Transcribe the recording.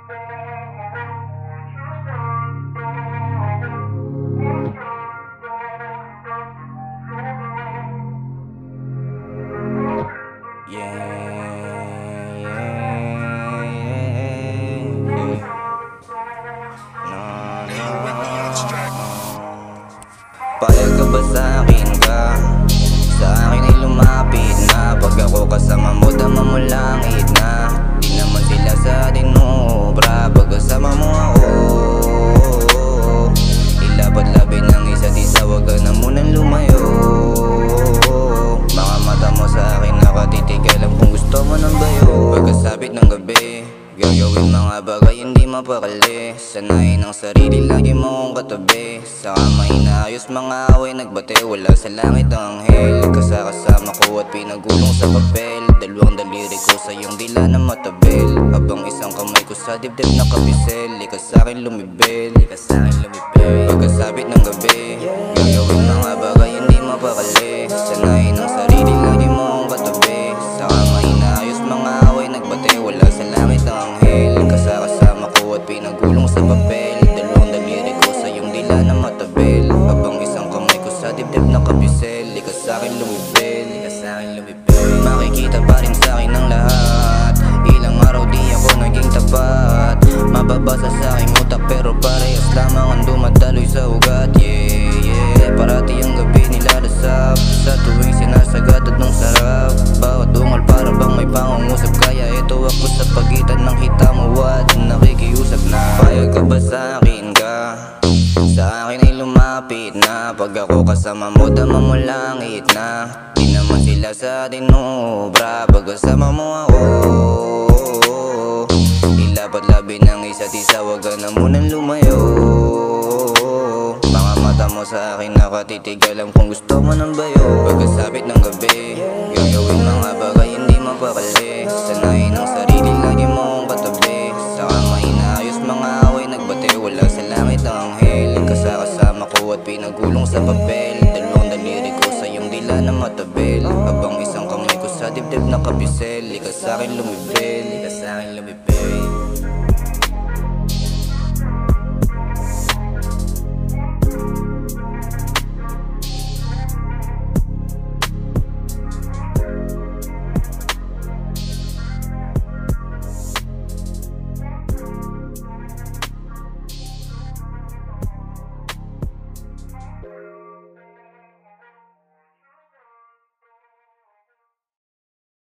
Payag ka ba sa'kin ka? Sa akin ay lumapit na. Pag ako kasama mo, dama mo langit na. Di naman sila sa atin ubra. Pag kasama mo ako, ilapat-labi ng isa't isa. Wag ka na munang lumayo. Mga mata mo sa akin nakatitig. Alam kung gusto mo ng bayo. Pagkasabit ng gabi, gagawin mga bagay hindi mapakali. Sanayin ang sarili, lagi mo kong katabi. Sa kamay inaayos mga away nagbate. Wala sa langit ang anghel. Kasama ko at pinagulong sa papel. Dalawang daliri ko sa iyong dila na matabel. Habang isang kamay ko sa dibdib na kabisel. Ika sa'kin lumibel, pagkasabit ng gabi, gagawin mga bagay hindi mapakali. Sanayin ang sarili, lagi mo kong katabi. Sa kamay inaayos mga away nagbate. Wala sa langit ang anghel. Kasama ko at pinagulong sa papel. Dalawang daliri ko sa iyong dila na matabel. Habang isang kamay ko sa dibdib na kabisel. Ika sa'kin lumibel, makikita pa rin sa'kin ang lahat. Ilang araw di ako naging tapat. Mababasa sa'king utak pero parehas lamang ang dumadaloy sa ugat. Parati ang gabi nilalasap. Sa tuwing sinasagat at nung sarap. Bawat dungal para bang may pangungusap. Kaya ito ako sa pagitan ng hita mo at nakikiusap na. Payag ka ba sa'kin ka? Sa akin ay lumapit na. Pag ako kasama mo, dama mo langit na. Di naman sila sa atin ubra. Pag kasama mo ako, ilapat-labi ng isa't isa. Wag ka na munang lumayo. Mga mata mo sa akin nakatitig. Alam kung gusto mo ng bayo. Pagkasabit ng gabi, gagawin mga bagay hindi mapakali. Sanayin ang sarili, lagi mo kong katabi. Sa kamay inaayos mga away nagbate. Wala sa langit ang anghel. Kasama ko at pinagulong sa papel. Dalawang daliri ko sa iyong dila na matabel. Habang isang kamay ko sa dibdib na kabisel. Ika sa'kin lumibel,